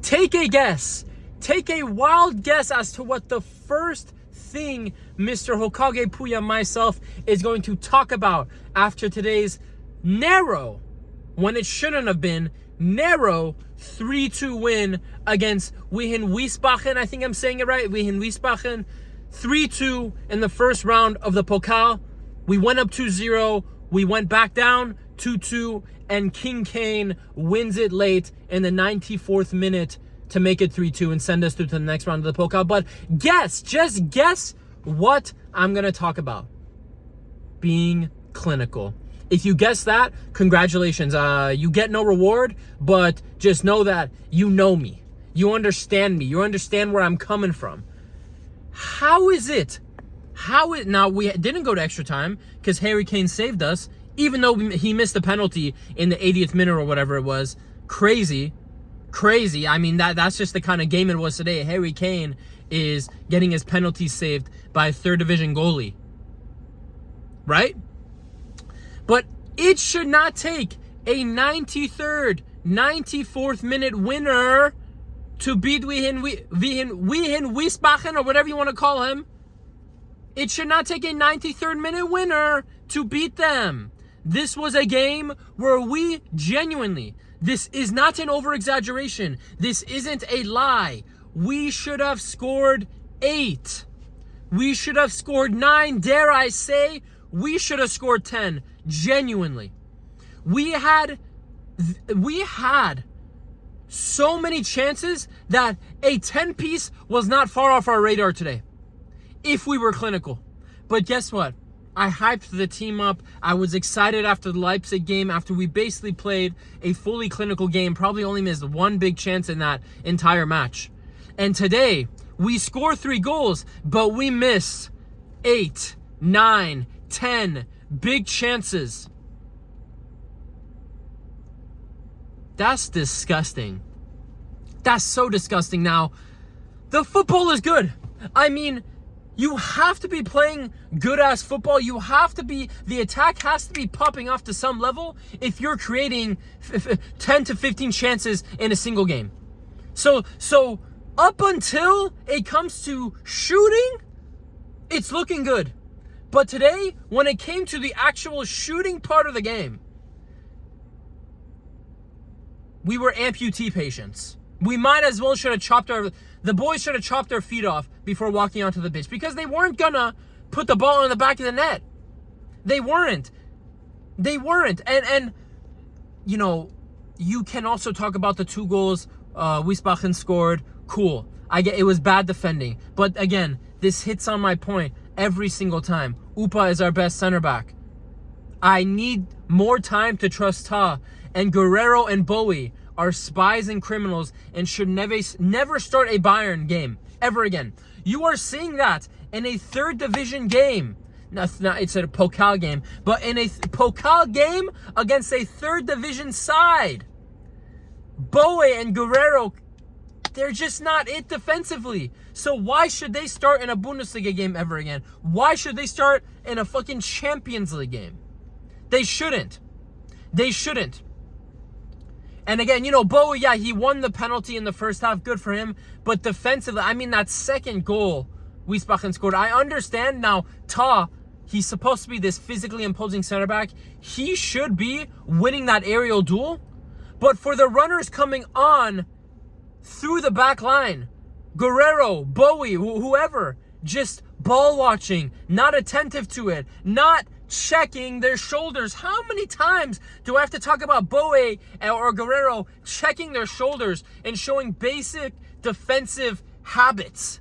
Take a guess. Take a wild guess as to what the first thing Mr. Hokage Puya myself is going to talk about after today's narrow, when it shouldn't have been, narrow 3-2 win against Wehen Wiesbaden. I think I'm saying it right. Wehen Wiesbaden. 3-2 in the first round of the Pokal. We went up 2-0. We went back down 2-2. And King Kane wins it late in the 94th minute to make it 3-2 and send us through to the next round of the Pokal. But just guess what I'm going to talk about. Being clinical. If you guess that, congratulations. You get no reward, but just know that you know me. You understand me. You understand where I'm coming from. How is it? Now, we didn't go to extra time because Harry Kane saved us, even though he missed the penalty in the 80th minute or whatever it was. Crazy. I mean, that's just the kind of game it was today. Harry Kane is getting his penalties saved by a third division goalie. Right? But it should not take a 93rd, 94th minute winner to beat Wehen Wiesbaden, or whatever you want to call him. It should not take a 93rd minute winner to beat them. This was a game where we genuinely, this is not an over-exaggeration. This isn't a lie. We should have scored 8. We should have scored 9. Dare I say, we should have scored 10. Genuinely. We had so many chances that a 10-piece was not far off our radar today, if we were clinical. But guess what? I hyped the team up. I was excited after the Leipzig game, after we basically played a fully clinical game, probably only missed one big chance in that entire match. And today, we score 3 goals, but we miss 8, 9, 10 big chances. That's disgusting. That's so disgusting. Now, the football is good. I mean, you have to be playing good-ass football. You have to be, the attack has to be popping off to some level if you're creating 10 to 15 chances in a single game. So up until it comes to shooting, it's looking good. But today, when it came to the actual shooting part of the game, we were amputee patients. We might as well the boys should have chopped their feet off before walking onto the pitch, because they weren't gonna put the ball in the back of the net. They weren't. And you know, you can also talk about the 2 goals Wiesbaden scored. Cool. I get it was bad defending. But again, this hits on my point every single time. Upa is our best center back. I need more time to trust Ta. And Guerrero and Bowie are spies and criminals and should never start a Bayern game ever again. You are seeing that in a third division game. It's a Pokal game, but in a Pokal game against a third division side. Bowie and Guerrero, they're just not it defensively. So why should they start in a Bundesliga game ever again? Why should they start in a fucking Champions League game? They shouldn't. And again, you know, Bowie, yeah, he won the penalty in the first half. Good for him. But defensively, I mean, that second goal Wiesbaden scored, I understand now, Ta, he's supposed to be this physically imposing center back. He should be winning that aerial duel. But for the runners coming on through the back line, Guerrero, Bowie, whoever, just ball watching, not attentive to it, not checking their shoulders. How many times do I have to talk about Bowie or Guerrero checking their shoulders and showing basic defensive habits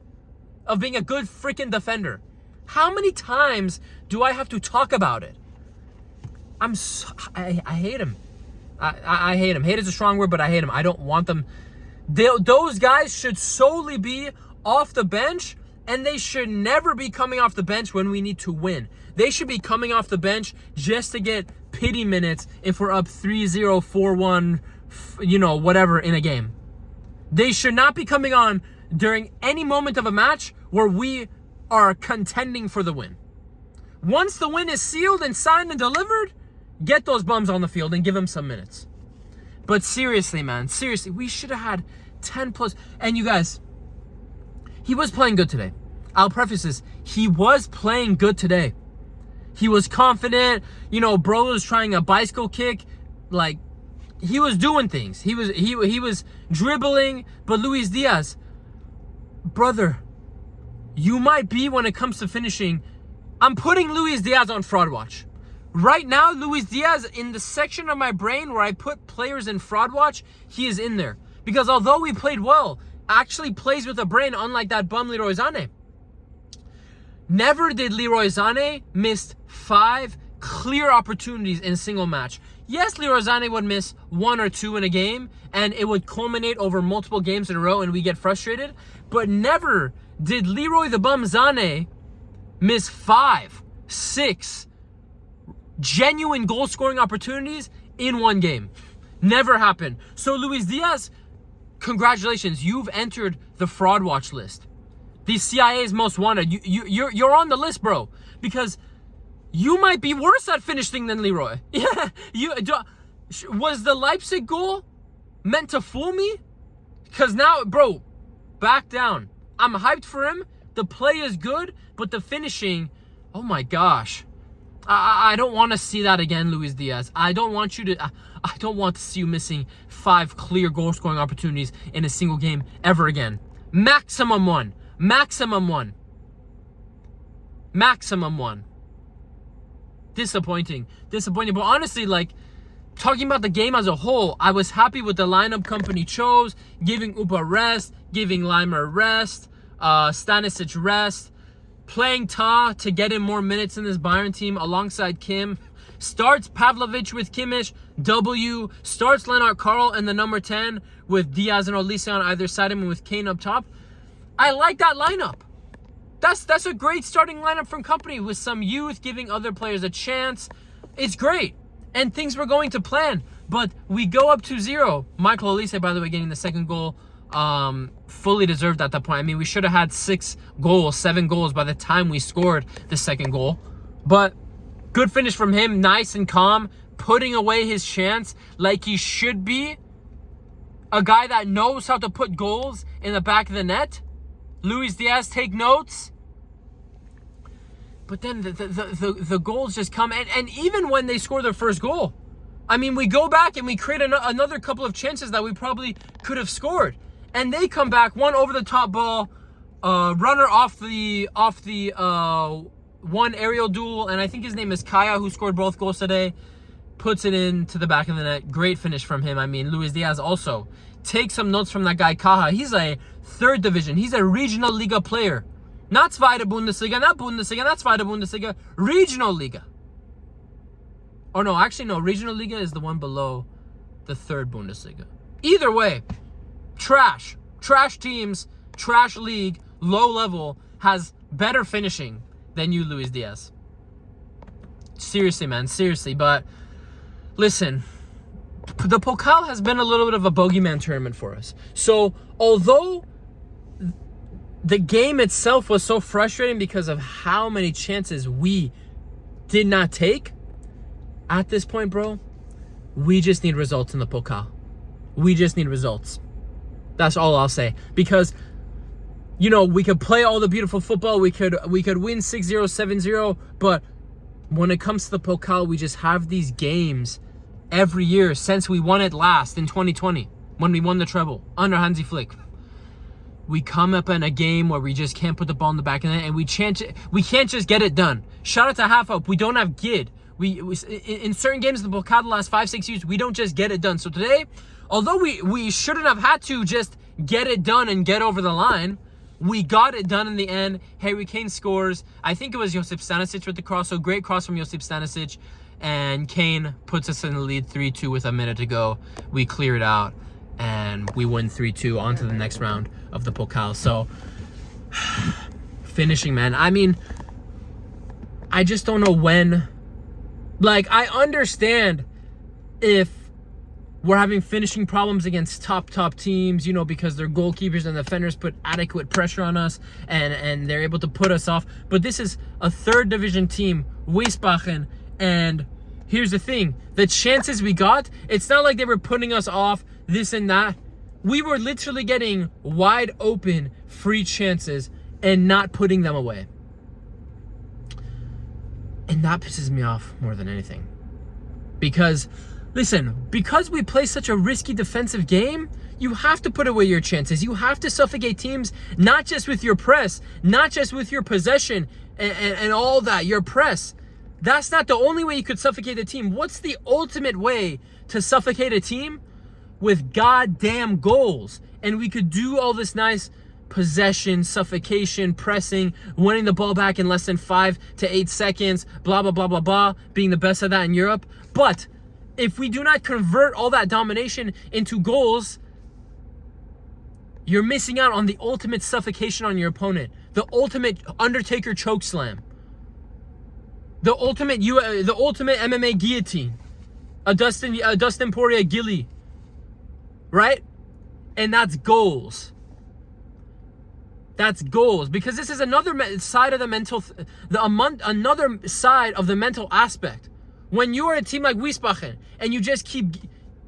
of being a good freaking defender? How many times do I have to talk about it? I hate him. I hate him. Hate is a strong word, but I hate him. I don't want them. Those guys should solely be off the bench, and they should never be coming off the bench when we need to win. They should be coming off the bench just to get pity minutes if we're up 3-0, 4-1, you know, whatever in a game. They should not be coming on during any moment of a match where we are contending for the win. Once the win is sealed and signed and delivered, get those bums on the field and give them some minutes. But seriously, man, seriously, we should have had 10 plus. And you guys, he was playing good today. I'll preface this. He was playing good today. He was confident. You know, bro was trying a bicycle kick. Like, he was doing things. He was dribbling. But Luis Diaz, brother, you might be, when it comes to finishing, I'm putting Luis Diaz on fraud watch. Right now, Luis Diaz, in the section of my brain where I put players in fraud watch, he is in there. Because although he played well, actually plays with a brain, unlike that bum Leroy Sane. Never did Leroy Sane miss 5 clear opportunities in a single match. Yes, Leroy Sane would miss 1 or 2 in a game, and it would culminate over multiple games in a row, and we get frustrated. But never did Leroy the Bum Sane miss 5, 6 genuine goal-scoring opportunities in one game. Never happened. So Luis Diaz, congratulations, you've entered the fraud watch list. The CIA's most wanted. You're on the list, bro, because you might be worse at finishing than Leroy. Yeah, was the Leipzig goal meant to fool me? Because now, bro, back down. I'm hyped for him. The play is good, but the finishing, oh my gosh. I don't want to see that again, Luis Diaz. I don't want to see you missing 5 clear goal-scoring opportunities in a single game ever again. Maximum 1. Maximum 1. Maximum 1. Disappointing. But honestly, like, talking about the game as a whole, I was happy with the lineup company chose, giving Upa rest, giving Leimer rest, Stanisic rest, playing Ta to get him more minutes in this Bayern team alongside Kim. Starts Pavlovic with Kimmich, W. Starts Lennart Karl in the number 10 with Diaz and Olise on either side of him with Kane up top. I like that lineup. That's a great starting lineup from company with some youth, giving other players a chance. It's great. And things were going to plan. But we go up 2-0. Michael Olise, by the way, getting the second goal. Fully deserved at that point. I mean, we should have had 7 goals by the time we scored the second goal. But good finish from him. Nice and calm. Putting away his chance like he should be. A guy that knows how to put goals in the back of the net. Luis Diaz, take notes. But then the goals just come. And even when they score their first goal, I mean, we go back and we create another couple of chances that we probably could have scored. And they come back, one over the top ball, runner off the one aerial duel, and I think his name is Kaya, who scored both goals today, puts it into the back of the net. Great finish from him. I mean, Luis Diaz also takes some notes from that guy Kaha. He's a 3rd division. He's a regional Liga player. Not Zweite Bundesliga, not Bundesliga, not Zweite Bundesliga, regional Liga. Or no, actually no, regional Liga is the one below the 3rd Bundesliga. Either way, trash teams, trash league, low level, has better finishing than you, Luis Diaz. Seriously, man, seriously. But listen, the Pokal has been a little bit of a bogeyman tournament for us. So although the game itself was so frustrating because of how many chances we did not take, at this point, bro, we just need results in the Pokal. We just need results. That's all I'll say. Because, you know, we could play all the beautiful football. We could win 6-0, 7-0. But when it comes to the Pokal, we just have these games every year since we won it last in 2020. When we won the treble under Hansi Flick. We come up in a game where we just can't put the ball in the back of the net. And we can't just get it done. Shout out to Half Up. We don't have Gid. We in certain games in the Pokal the last 5-6 years, we don't just get it done. So today, although we shouldn't have had to just get it done and get over the line, we got it done in the end. Harry Kane scores. I think it was Josip Stanisic with the cross. So great cross from Josip Stanisic. And Kane puts us in the lead 3-2 with a minute to go. We clear it out. And we win 3-2 on to the next round of the Pokal. So, finishing, man. I mean, I just don't know when. Like, I understand if we're having finishing problems against top teams, you know, because their goalkeepers and defenders put adequate pressure on us and they're able to put us off. But this is a 3rd division team, Wiesbaden, and here's the thing. The chances we got, it's not like they were putting us off, this and that. We were literally getting wide open free chances and not putting them away. And that pisses me off more than anything. Because, listen, because we play such a risky defensive game, you have to put away your chances. You have to suffocate teams, not just with your press, not just with your possession and all that, your press. That's not the only way you could suffocate a team. What's the ultimate way to suffocate a team? With goddamn goals. And we could do all this nice possession, suffocation, pressing, winning the ball back in less than 5 to 8 seconds, blah, blah, blah, blah, blah, being the best of that in Europe. But if we do not convert all that domination into goals, you're missing out on the ultimate suffocation on your opponent, the ultimate Undertaker chokeslam, the ultimate MMA guillotine, a Dustin Poirier gilly, right? And that's goals. That's goals, because this is another side of the mental, another side of the mental aspect. When you are a team like Wiesbaden and you just keep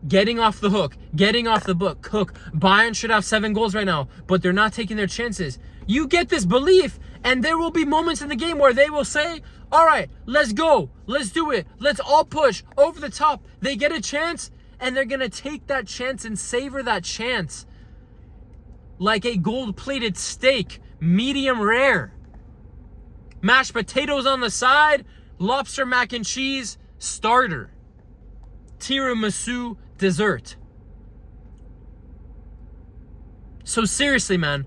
getting off the hook, Bayern should have 7 goals right now, but they're not taking their chances. You get this belief, and there will be moments in the game where they will say, all right, let's go, let's do it, let's all push over the top. They get a chance, and they're going to take that chance and savor that chance like a gold-plated steak, medium rare. Mashed potatoes on the side, lobster mac and cheese, starter. Tiramisu, dessert. So seriously, man,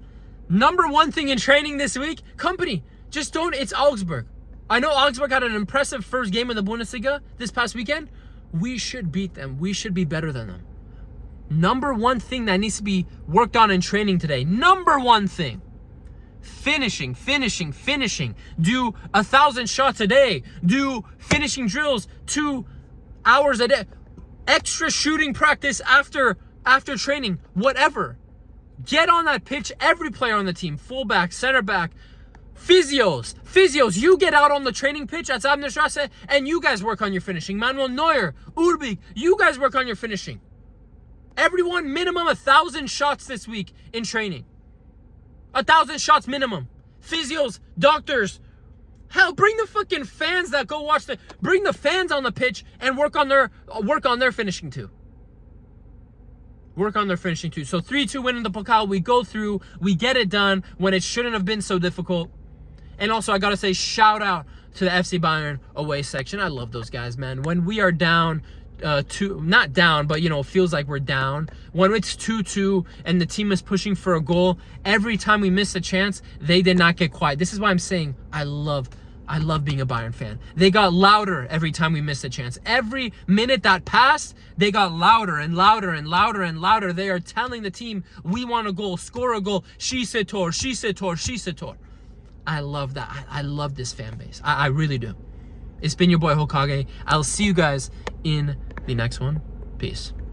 number one thing in training this week, company, just don't, it's Augsburg. I know Augsburg had an impressive first game in the Bundesliga this past weekend. We should beat them. We should be better than them. Number one thing that needs to be worked on in training today. Number one thing. Finishing. Do 1,000 shots a day. Do finishing drills 2 hours a day. Extra shooting practice after training. Whatever. Get on that pitch. Every player on the team. Fullback, center back. Physios, you get out on the training pitch at Abnerstrasse and you guys work on your finishing. Manuel Neuer, Urbik, you guys work on your finishing. Everyone, minimum 1,000 shots this week in training. 1,000 shots minimum. Physios, doctors. Hell, bring the fucking fans that go watch bring the fans on the pitch and work on their finishing too. Work on their finishing too. So 3-2 win in the Pokal. We go through, we get it done when it shouldn't have been so difficult. And also, I got to say, shout out to the FC Bayern away section. I love those guys, man. When we are down, not down, but, feels like we're down. When it's 2-2 and the team is pushing for a goal, every time we miss a chance, they did not get quiet. This is why I'm saying I love being a Bayern fan. They got louder every time we missed a chance. Every minute that passed, they got louder and louder and louder and louder. They are telling the team, we want a goal, score a goal. Schieße Tor. I love that. I love this fan base. I really do. It's been your boy Hokage. I'll see you guys in the next one. Peace.